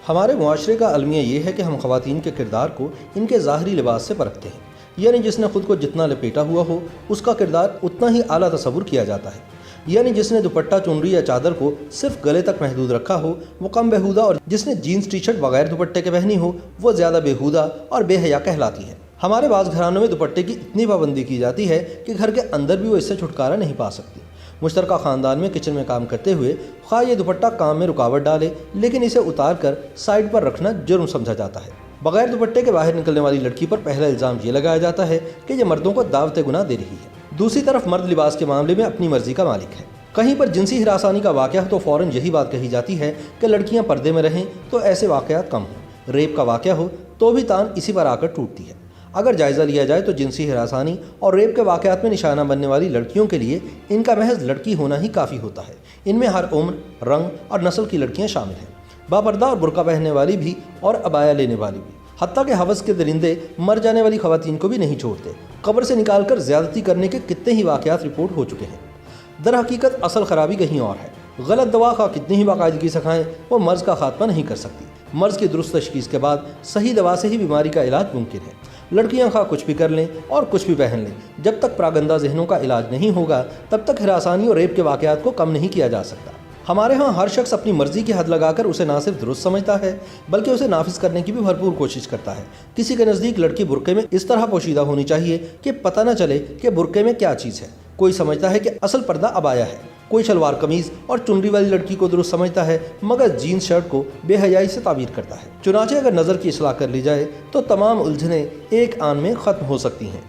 ہمارے معاشرے کا المیہ یہ ہے کہ ہم خواتین کے کردار کو ان کے ظاہری لباس سے پرکھتے ہیں، یعنی جس نے خود کو جتنا لپیٹا ہوا ہو اس کا کردار اتنا ہی اعلیٰ تصور کیا جاتا ہے، یعنی جس نے دوپٹہ چنری یا چادر کو صرف گلے تک محدود رکھا ہو وہ کم بیہودہ، اور جس نے جینز ٹی شرٹ بغیر دوپٹے کے پہنی ہو وہ زیادہ بیہودہ اور بے حیا کہلاتی ہے۔ ہمارے بعض گھرانوں میں دوپٹے کی اتنی پابندی کی جاتی ہے کہ گھر کے اندر بھی وہ اس سے چھٹکارا نہیں پا سکتی۔ مشترکہ خاندان میں کچن میں کام کرتے ہوئے خواہ یہ دوپٹہ کام میں رکاوٹ ڈالے، لیکن اسے اتار کر سائڈ پر رکھنا جرم سمجھا جاتا ہے۔ بغیر دوپٹے کے باہر نکلنے والی لڑکی پر پہلا الزام یہ لگایا جاتا ہے کہ یہ مردوں کو دعوت گناہ دے رہی ہے۔ دوسری طرف مرد لباس کے معاملے میں اپنی مرضی کا مالک ہے۔ کہیں پر جنسی ہراسانی کا واقعہ ہو تو فوراً یہی بات کہی جاتی ہے کہ لڑکیاں پردے میں رہیں تو ایسے واقعات کم ہوں۔ ریپ کا واقعہ ہو تو بھی تان اسی پر آ کر ٹوٹتی ہے۔ اگر جائزہ لیا جائے تو جنسی ہراسانی اور ریپ کے واقعات میں نشانہ بننے والی لڑکیوں کے لیے ان کا محض لڑکی ہونا ہی کافی ہوتا ہے۔ ان میں ہر عمر، رنگ اور نسل کی لڑکیاں شامل ہیں، باپردہ اور برقع پہننے والی بھی اور عبایا لینے والی بھی، حتیٰ کہ حوث کے درندے مر جانے والی خواتین کو بھی نہیں چھوڑتے۔ قبر سے نکال کر زیادتی کرنے کے کتنے ہی واقعات رپورٹ ہو چکے ہیں۔ در حقیقت اصل خرابی کہیں اور ہے۔ غلط دوا خواہ کتنی ہی باقاعدگی سے کھائیں وہ مرض کا خاتمہ نہیں کر سکتی۔ مرض کی درست تشخیص کے بعد صحیح دوا سے ہی بیماری کا علاج ممکن ہے۔ لڑکیاں خواہ کچھ بھی کر لیں اور کچھ بھی پہن لیں، جب تک پراگندہ ذہنوں کا علاج نہیں ہوگا تب تک ہراسانی اور ریپ کے واقعات کو کم نہیں کیا جا سکتا۔ ہمارے ہاں ہر شخص اپنی مرضی کی حد لگا کر اسے نہ صرف درست سمجھتا ہے بلکہ اسے نافذ کرنے کی بھی بھرپور کوشش کرتا ہے۔ کسی کے نزدیک لڑکی برقعے میں اس طرح پوشیدہ ہونی چاہیے کہ پتہ نہ چلے کہ برقعے میں کیا چیز ہے۔ کوئی سمجھتا ہے کہ اصل پردہ عبایا ہے، کوئی شلوار قمیض اور چنری والی لڑکی کو درست سمجھتا ہے مگر جینز شرٹ کو بے حیائی سے تعبیر کرتا ہے۔ چنانچہ اگر نظر کی اصلاح کر لی جائے تو تمام الجھنیں ایک آن میں ختم ہو سکتی ہیں۔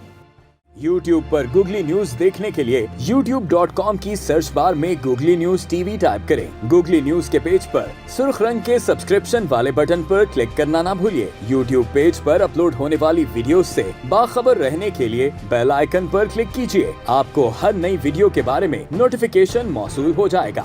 YouTube پر گوگلی نیوز دیکھنے کے لیے youtube.com کی سرچ بار میں googly news T V type کریں۔ گوگلی نیوز کے پیج پر سرخ رنگ کے سبسکرپشن والے بٹن پر کلک کرنا نہ بھولیے۔ YouTube پیج پر اپلوڈ ہونے والی ویڈیوز سے باخبر رہنے کے لیے بیل آئیکن پر کلک کیجیے۔ آپ کو ہر نئی ویڈیو کے بارے میں نوٹیفیکیشن موصول ہو جائے گا۔